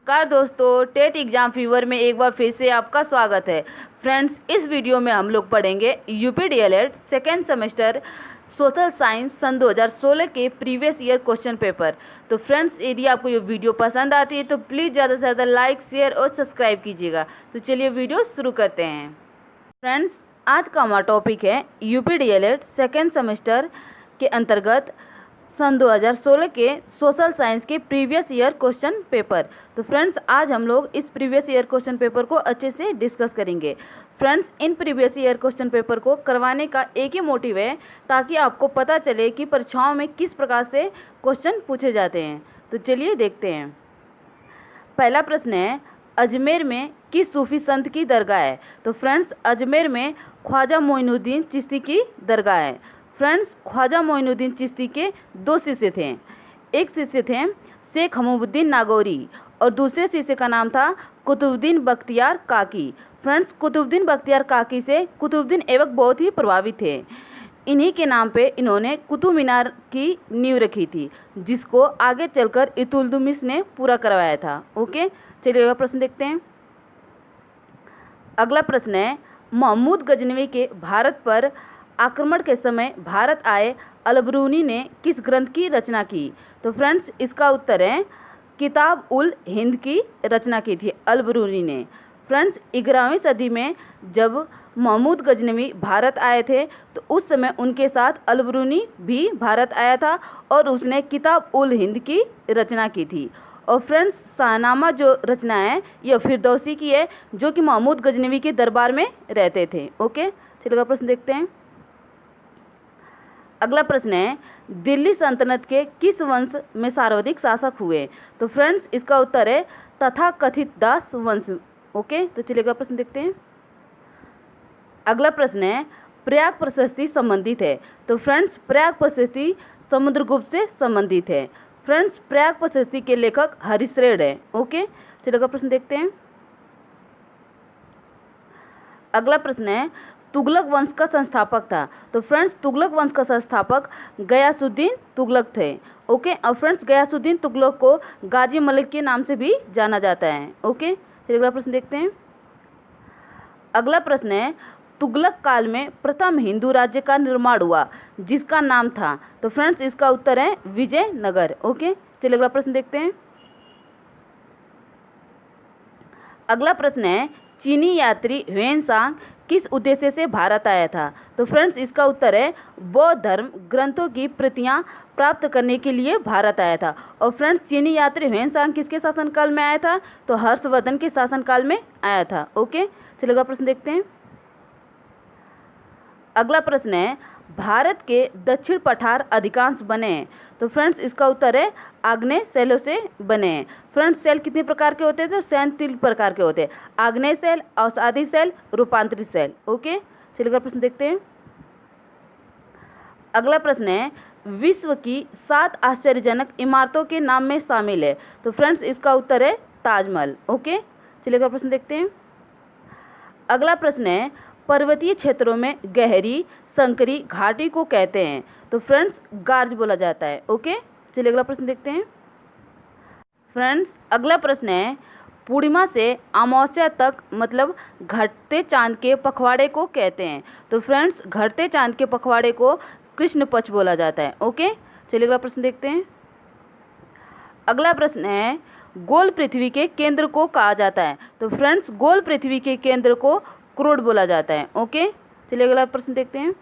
नमस्कार दोस्तों, TET exam fever में एक बार फिर से आपका स्वागत है। फ्रेंड्स, इस वीडियो में हम लोग पढ़ेंगे UP DElEd second semester social science सन 2016 के प्रीवियस ईयर क्वेश्चन पेपर। तो फ्रेंड्स, यदि आपको ये वीडियो पसंद आती है तो प्लीज़ ज़्यादा से ज़्यादा लाइक, शेयर और सब्सक्राइब कीजिएगा। तो चलिए वीडियो शुरू करते हैं। फ्रेंड्स, आज का हमारा टॉपिक है यूपी डीएलएड सेकेंड सेमेस्टर के अंतर्गत सन 2016 के सोशल साइंस के प्रीवियस ईयर क्वेश्चन पेपर। तो फ्रेंड्स, आज हम लोग इस प्रीवियस ईयर क्वेश्चन पेपर को अच्छे से डिस्कस करेंगे। Friends, in previous year question paper को करवाने का एक ही मोटिव है ताकि आपको पता चले कि परीक्षाओं में किस प्रकार से क्वेश्चन पूछे जाते हैं। तो चलिए देखते हैं। पहला प्रश्न है, अजमेर में किस सूफी संत की दरगाह है? तो फ्रेंड्स, अजमेर में ख्वाजा मोइनुद्दीन चिश्ती की दरगाह है। फ्रेंड्स, ख्वाजा मोइनुद्दीन चिश्ती के दो शिष्य थे। एक शिष्य थे शेख हमूदुद्दीन नागौरी और दूसरे शिष्य का नाम था कुतुबुद्दीन बख्तियार काकी। फ्रेंड्स, कुतुबुद्दीन बख्तियार काकी से कुतुबुद्दीन ऐबक बहुत ही प्रभावित थे। इन्हीं के नाम पे इन्होंने कुतुब मीनार की नींव रखी थी, जिसको आगे चलकर इल्तुतमिश ने पूरा करवाया था। ओके, चलिए अगला प्रश्न देखते हैं। अगला प्रश्न है, महमूद गजनवी के भारत पर आक्रमण के समय भारत आए अलबरूनी ने किस ग्रंथ की रचना की? तो फ्रेंड्स, इसका उत्तर है किताब उल हिंद की रचना की थी अलबरूनी ने। फ्रेंड्स, 11वीं सदी में जब महमूद गजनवी भारत आए थे तो उस समय उनके साथ अलबरूनी भी भारत आया था और उसने किताब उल हिंद की रचना की थी। और फ्रेंड्स, शाहनामा जो रचना है यह फिरदौसी की है, जो कि महमूद गजनवी के दरबार में रहते थे। ओके, चलिए अगला प्रश्न देखते हैं। अगला प्रश्न है, दिल्ली सल्तनत के किस वंश में सर्वाधिक शासक हुए? तो फ्रेंड्स, इसका उत्तर है तथाकथित दास वंश। ओके, तो चलिए अगला प्रश्न देखते हैं। अगला प्रश्न है, प्रयाग प्रशस्ति संबंधित है? तो फ्रेंड्स, प्रयाग प्रशस्ति समुद्रगुप्त से संबंधित है। फ्रेंड्स, प्रयाग प्रशस्ति के लेखक हरिश्रेष्ठ है। ओके, चलिए अगला प्रश्न देखते हैं। अगला प्रश्न है, तुगलक वंश का संस्थापक था? तो फ्रेंड्स, तुगलक वंश का संस्थापक गयासुद्दीन तुगलक थे। ओके, और फ्रेंड्स, गयासुद्दीन तुगलक को गाजी मलिक के नाम से भी जाना जाता है। ओके, चलिए अगला प्रश्न देखते हैं। अगला प्रश्न है, तुगलक काल में प्रथम हिंदू राज्य का निर्माण हुआ जिसका नाम था? तो फ्रेंड्स, इसका उत्तर है विजयनगर। ओके, चलिए अगला प्रश्न देखते हैं। अगला प्रश्न है, चीनी यात्री ह्वेनसांग किस उद्देश्य से भारत आया था? तो फ्रेंड्स, इसका उत्तर है बौद्ध धर्म ग्रंथों की प्रतियां प्राप्त करने के लिए भारत आया था। और फ्रेंड्स, चीनी यात्री ह्वेनसांग किसके शासनकाल में आया था? तो हर्षवर्धन के शासनकाल में आया था। ओके, चलिए अगला प्रश्न देखते हैं। अगला प्रश्न है, भारत के दक्षिण पठार अधिकांश बने हैं? तो फ्रेंड्स, इसका उत्तर है आग्नेय शैलों से बने हैं। फ्रेंड्स, शैल कितने प्रकार के होते हैं? तो शैल 3 प्रकार के होते हैं, आग्नेय शैल, अवसादी शैल, रूपांतरित शैल। ओके, चलिए अगला प्रश्न देखते हैं। अगला प्रश्न है, विश्व की 7 आश्चर्यजनक इमारतों के नाम में शामिल है? तो फ्रेंड्स, इसका उत्तर है ताजमहल। ओके, चलिए अगला प्रश्न देखते हैं। अगला प्रश्न है, पर्वतीय क्षेत्रों में गहरी संकरी घाटी को कहते हैं? तो फ्रेंड्स, गार्ज बोला जाता है। ओके, चलिए अगला प्रश्न देखते हैं। फ्रेंड्स, अगला प्रश्न है, पूर्णिमा से अमावस्या तक मतलब घटते चांद के पखवाड़े को कहते हैं? तो फ्रेंड्स, घटते चांद के पखवाड़े को कृष्ण पक्ष बोला जाता है। ओके, चलिए अगला प्रश्न देखते हैं। अगला प्रश्न है, गोल पृथ्वी के केंद्र को कहा जाता है? तो फ्रेंड्स, गोल पृथ्वी के केंद्र को क्रोड बोला जाता है। ओके, चलिए अगला प्रश्न देखते हैं।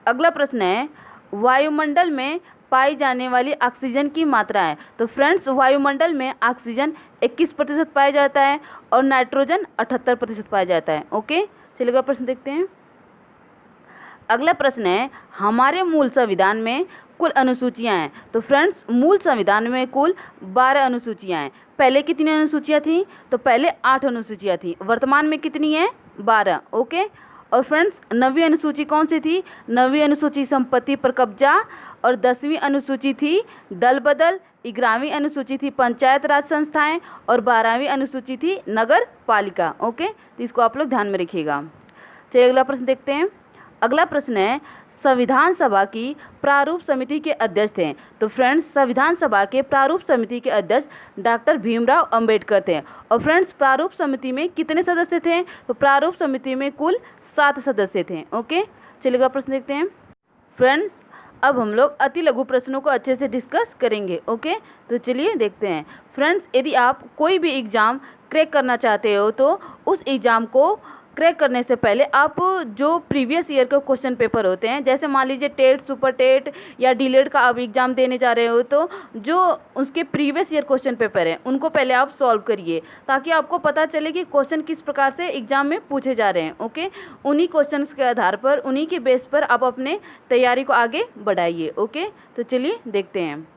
अगला प्रश्न है, वायुमंडल में पाई जाने वाली ऑक्सीजन की मात्रा है? तो फ्रेंड्स, वायुमंडल में ऑक्सीजन 21% पाया जाता है और नाइट्रोजन 78% पाया जाता है। ओके, चलिए अगला प्रश्न देखते हैं। अगला प्रश्न है, हमारे मूल संविधान में कुल अनुसूचियां हैं? तो फ्रेंड्स, मूल संविधान में कुल 12 अनुसूचियां हैं। पहले कितनी अनुसूचियां थी? तो पहले 8 अनुसूचियां थी। वर्तमान में कितनी है? 12। ओके, और फ्रेंड्स, 9वीं अनुसूची कौन सी थी? 9वीं अनुसूची संपत्ति पर कब्जा, और 10वीं अनुसूची थी दल बदल, 11वीं अनुसूची थी पंचायत राज संस्थाएं और 12वीं अनुसूची थी नगर पालिका। ओके, तो इसको आप लोग ध्यान में रखिएगा। चलिए अगला प्रश्न देखते हैं। अगला प्रश्न है, संविधान सभा की प्रारूप समिति के अध्यक्ष थे? तो फ्रेंड्स, संविधान सभा के प्रारूप समिति के अध्यक्ष डॉक्टर भीमराव अंबेडकर थे। और फ्रेंड्स, प्रारूप समिति में कितने सदस्य थे? तो प्रारूप समिति में कुल 7 सदस्य थे। ओके, चलिए अगला प्रश्न देखते हैं। फ्रेंड्स, अब हम लोग अति लघु प्रश्नों को अच्छे से डिस्कस करेंगे। ओके, तो चलिए देखते हैं। फ्रेंड्स, यदि आप कोई भी एग्ज़ाम क्रैक करना चाहते हो तो उस एग्ज़ाम को क्रैक करने से पहले आप जो प्रीवियस ईयर के क्वेश्चन पेपर होते हैं, जैसे मान लीजिए टेट, सुपर टेट या डीलेट का आप एग्ज़ाम देने जा रहे हो, तो जो उसके प्रीवियस ईयर क्वेश्चन पेपर हैं उनको पहले आप सॉल्व करिए, ताकि आपको पता चले कि क्वेश्चन किस प्रकार से एग्ज़ाम में पूछे जा रहे हैं। ओके, उन्हीं क्वेश्चन के आधार पर, उन्हीं के बेस पर आप अपने तैयारी को आगे बढ़ाइए। ओके, तो चलिए देखते हैं।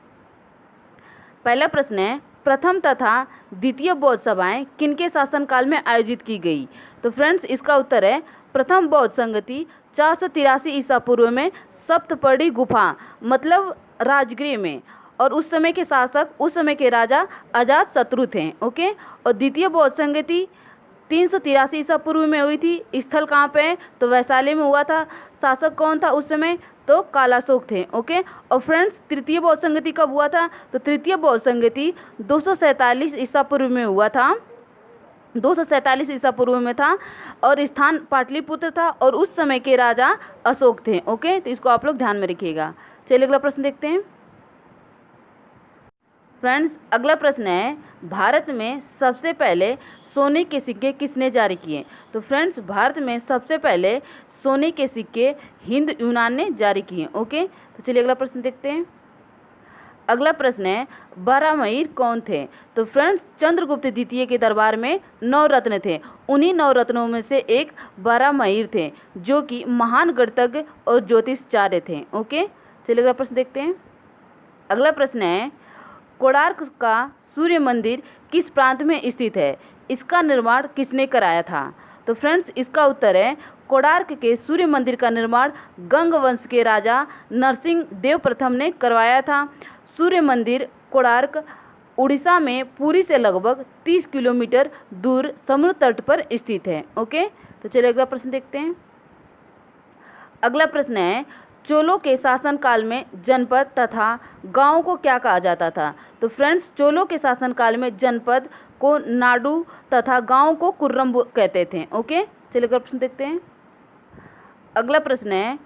पहला प्रश्न है, प्रथम तथा द्वितीय बौद्ध सभाएं किनके शासनकाल में आयोजित की गई? तो फ्रेंड्स, इसका उत्तर है प्रथम बौद्ध संगति 483 ईसा पूर्व में सप्तपर्णी गुफा मतलब राजगृह में, और उस समय के शासक, उस समय के राजा अजात शत्रु थे। ओके, और द्वितीय बौद्ध संगति 383 ईसा पूर्व में हुई थी। स्थल कहाँ पे है? तो वैशाली में हुआ था। शासक कौन था उस समय? तो कालाशोक थे। ओके, और फ्रेंड्स, तृतीय बौद्ध संगति कब हुआ था? तो तृतीय बौद्ध संगति 247 ईसा पूर्व में हुआ था। 247 ईसा पूर्व में था, और स्थान पाटलिपुत्र था, और उस समय के राजा अशोक थे। ओके, तो इसको आप लोग ध्यान में रखिएगा। चलिए अगला प्रश्न देखते हैं। फ्रेंड्स, अगला प्रश्न है, भारत में सबसे पहले सोने के सिक्के किसने जारी किए? तो फ्रेंड्स, भारत में सबसे पहले सोने के सिक्के हिंद यूनान ने जारी किए। ओके, तो चलिए अगला प्रश्न देखते हैं। अगला प्रश्न है, बारहमहीर कौन थे? तो फ्रेंड्स, चंद्रगुप्त द्वितीय के दरबार में 9 रत्न थे। उन्हीं 9 रत्नों में से एक बारहमहीर थे, जो कि महान गणितज्ञ और ज्योतिषाचार्य थे। ओके, चलिए अगला प्रश्न देखते हैं। अगला प्रश्न है, कोणार्क का सूर्य मंदिर किस प्रांत में स्थित है? इसका निर्माण किसने कराया था? तो फ्रेंड्स, इसका उत्तर है कोणार्क के सूर्य मंदिर का निर्माण गंग वंश के राजा नरसिंह देव प्रथम ने करवाया था। सूर्य मंदिर कोणार्क उड़ीसा में पुरी से लगभग 30 किलोमीटर दूर समुद्र तट पर स्थित है। ओके, तो चलिए अगला प्रश्न देखते हैं। अगला प्रश्न है, चोलों के शासनकाल में जनपद तथा गांव को क्या कहा जाता था? तो फ्रेंड्स, चोलों के शासनकाल में जनपद को नाडु तथा गांव को कुर्रम कहते थे। ओके, चलिए अगला प्रश्न देखते हैं। अगला प्रश्न है,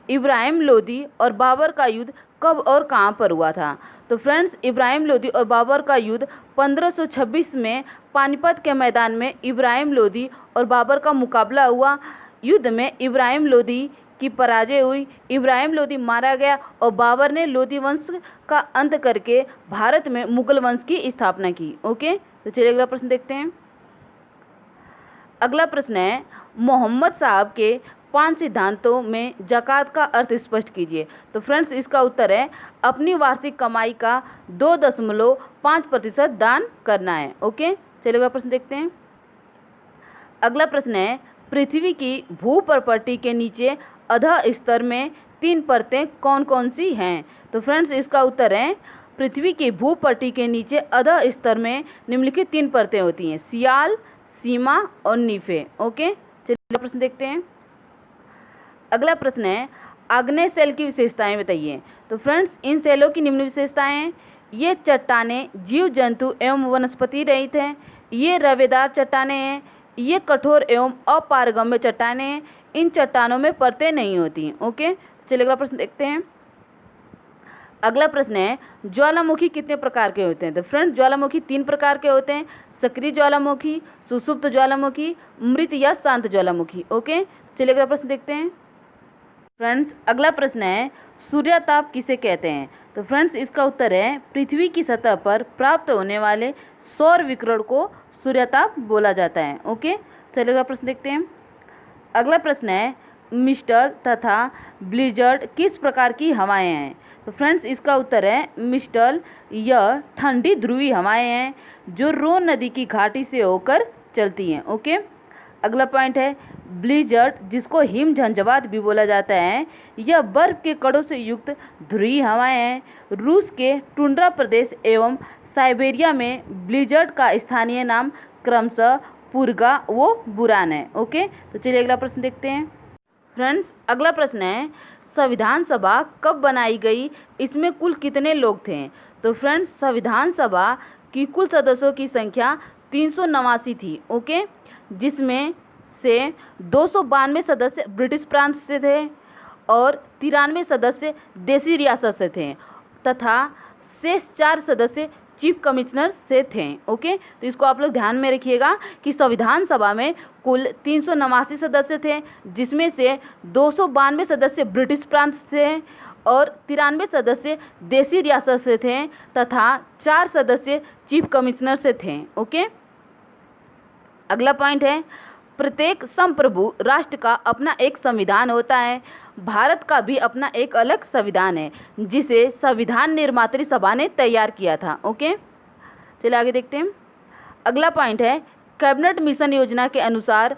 इब्राहिम लोदी और बाबर का युद्ध कब और कहां पर हुआ था? तो फ्रेंड्स, इब्राहिम लोदी और बाबर का युद्ध 1526 में पानीपत के मैदान में इब्राहिम लोदी और बाबर का मुकाबला हुआ। युद्ध में इब्राहिम लोदी की पराजय हुई, इब्राहिम लोदी मारा गया, और बाबर ने लोदी वंश का अंत करके भारत में मुगल वंश की स्थापना की। ओके, तो चलिए अगला प्रश्न देखते हैं। अगला प्रश्न है, मोहम्मद साहब के 5 सिद्धांतों में ज़कात का अर्थ स्पष्ट कीजिए। तो फ्रेंड्स, इसका उत्तर है अपनी वार्षिक कमाई का 2.5% दान करना है। ओके, चलिए अगला प्रश्न देखते हैं। अगला प्रश्न है, पृथ्वी की भूपर्पटी के नीचे अधः स्तर में 3 परतें कौन कौन सी हैं? तो फ्रेंड्स, इसका उत्तर है पृथ्वी की भूपट्टी के नीचे अधः स्तर में निम्नलिखित 3 परतें होती हैं, सियाल, सीमा और नीफे। ओके, चलिए प्रश्न देखते हैं। अगला प्रश्न है, आग्नेय सेल की विशेषताएं बताइए। तो फ्रेंड्स, इन सेलों की निम्न विशेषताएं हैं। ये चट्टानें जीव जंतु एवं वनस्पति रहित हैं। ये रवेदार चट्टानें हैं। ये कठोर एवं अपारगम्य चट्टानें हैं। इन चट्टानों में परतें नहीं होती हैं। ओके, चलिए अगला प्रश्न देखते हैं। अगला प्रश्न है, ज्वालामुखी कितने प्रकार के होते हैं? तो फ्रेंड्स, ज्वालामुखी 3 प्रकार के होते हैं, सक्रिय ज्वालामुखी, सुषुप्त ज्वालामुखी, मृत या शांत ज्वालामुखी। ओके, चलिए अगला प्रश्न देखते हैं। फ्रेंड्स, अगला प्रश्न है, सूर्यताप किसे कहते हैं? तो फ्रेंड्स, इसका उत्तर है पृथ्वी की सतह पर प्राप्त होने वाले सौर विकिरण को सूर्यताप बोला जाता है। ओके, चलिए अगला प्रश्न देखते हैं। अगला प्रश्न है, मिस्टल तथा ब्लिजर्ड किस प्रकार की हवाएं हैं? तो फ्रेंड्स, इसका उत्तर है मिस्टल यह ठंडी ध्रुवीय हवाएं हैं जो रोन नदी की घाटी से होकर चलती हैं। ओके, अगला पॉइंट है, ब्लिजर्ड जिसको हिम झंझावात भी बोला जाता है, यह बर्फ के कणों से युक्त ध्रुवीय हवाएं हैं। रूस के टुंड्रा प्रदेश एवं साइबेरिया में ब्लिजर्ड का स्थानीय नाम क्रमशः पुरगा व बुरान है। ओके, तो चलिए अगला प्रश्न देखते हैं। फ्रेंड्स, अगला प्रश्न है, संविधान सभा कब बनाई गई, इसमें कुल कितने लोग थे? तो फ्रेंड्स संविधान सभा की कुल सदस्यों की संख्या 389 थी। ओके, जिसमें से 292 सदस्य ब्रिटिश प्रांत से थे और 93 सदस्य देसी रियासत से थे तथा शेष 4 सदस्य चीफ कमिश्नर से थे। ओके, तो इसको आप लोग ध्यान में रखिएगा कि संविधान सभा में कुल 389 सदस्य थे, जिसमें से 292 सदस्य ब्रिटिश प्रांत से और 93 सदस्य देसी रियासत से थे तथा 4 सदस्य चीफ कमिश्नर से थे। ओके, अगला पॉइंट है, प्रत्येक संप्रभु राष्ट्र का अपना एक संविधान होता है। भारत का भी अपना एक अलग संविधान है जिसे संविधान निर्मात्री सभा ने तैयार किया था। ओके, चलिए आगे देखते हैं। अगला पॉइंट है, कैबिनेट मिशन योजना के अनुसार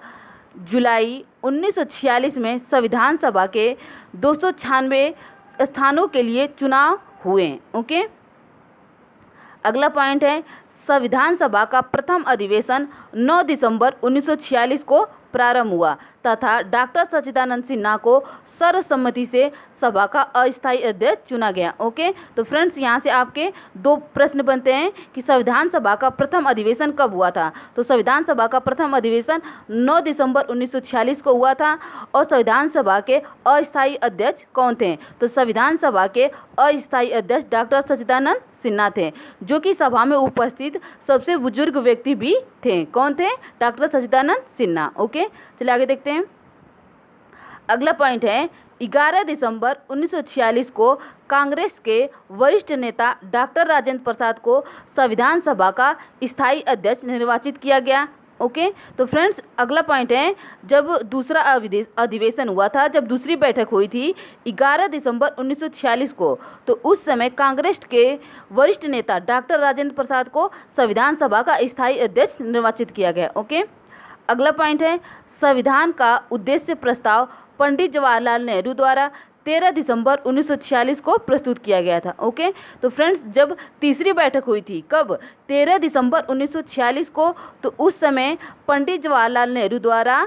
जुलाई 1946 में संविधान सभा के 296 स्थानों के लिए चुनाव हुए। ओके, अगला पॉइंट है, संविधान सभा का प्रथम अधिवेशन 9 दिसंबर 1946 को प्रारंभ हुआ तथा डॉक्टर सच्चिदानंद सिन्हा को सर्वसम्मति से सभा का अस्थायी अध्यक्ष चुना गया। ओके, तो फ्रेंड्स यहाँ से आपके 2 प्रश्न बनते हैं कि संविधान सभा का प्रथम अधिवेशन कब हुआ था। तो संविधान सभा का प्रथम अधिवेशन 9 दिसंबर 1946 को हुआ था और संविधान सभा के अस्थायी अध्यक्ष कौन थे? तो संविधान सभा के अस्थायी अध्यक्ष डॉक्टर सच्चिदानंद सिन्हा थे, जो कि सभा में उपस्थित सबसे बुजुर्ग व्यक्ति भी थे। कौन थे? डॉक्टर सच्चिदानंद सिन्हा। ओके, चलिए आगे देखते हैं। अगला पॉइंट है, 11 दिसंबर 1946 को कांग्रेस के वरिष्ठ नेता डॉक्टर राजेंद्र प्रसाद को संविधान सभा का स्थायी अध्यक्ष निर्वाचित किया गया। ओके, तो फ्रेंड्स अगला पॉइंट है, जब दूसरा अधिवेशन हुआ था, जब दूसरी बैठक हुई थी 11 दिसंबर 1946 को, तो उस समय कांग्रेस के वरिष्ठ नेता डॉक्टर राजेंद्र प्रसाद को संविधान सभा का स्थायी अध्यक्ष निर्वाचित किया गया। ओके, अगला पॉइंट है, संविधान का उद्देश्य प्रस्ताव पंडित जवाहरलाल नेहरू द्वारा 13 दिसंबर 1946 को प्रस्तुत किया गया था। ओके, तो फ्रेंड्स जब तीसरी बैठक हुई थी, कब? 13 दिसंबर 1946 को, तो उस समय पंडित जवाहरलाल नेहरू द्वारा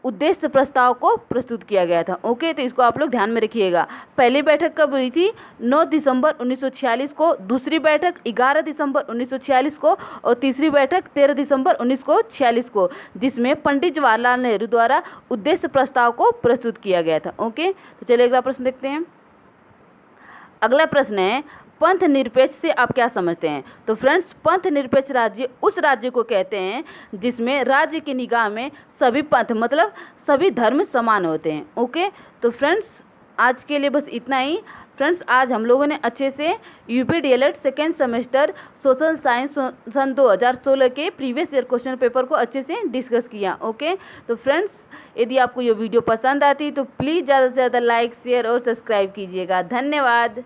उद्देश्य प्रस्ताव को प्रस्तुत किया गया था। ओके, तो इसको आप लोग ध्यान में रखिएगा। पहली बैठक कब हुई थी? 9 दिसंबर 1946 को, दूसरी बैठक 11 दिसंबर 1946 को और तीसरी बैठक 13 दिसंबर 1946 को, जिसमें पंडित जवाहरलाल नेहरू द्वारा उद्देश्य प्रस्ताव को प्रस्तुत किया गया था। ओके, तो चलिए अगला प्रश्न देखते हैं। अगला प्रश्न है, पंथ निरपेक्ष से आप क्या समझते हैं? तो फ्रेंड्स पंथ निरपेक्ष राज्य उस राज्य को कहते हैं जिसमें राज्य की निगाह में सभी पंथ मतलब सभी धर्म समान होते हैं। ओके, तो फ्रेंड्स आज के लिए बस इतना ही। फ्रेंड्स आज हम लोगों ने अच्छे से UP DElEd second semester social science सन 2016 के प्रीवियस ईयर क्वेश्चन पेपर को अच्छे से डिस्कस किया। ओके, तो फ्रेंड्स यदि आपको ये वीडियो पसंद आती तो प्लीज़ ज़्यादा से ज़्यादा लाइक शेयर और सब्सक्राइब कीजिएगा। धन्यवाद।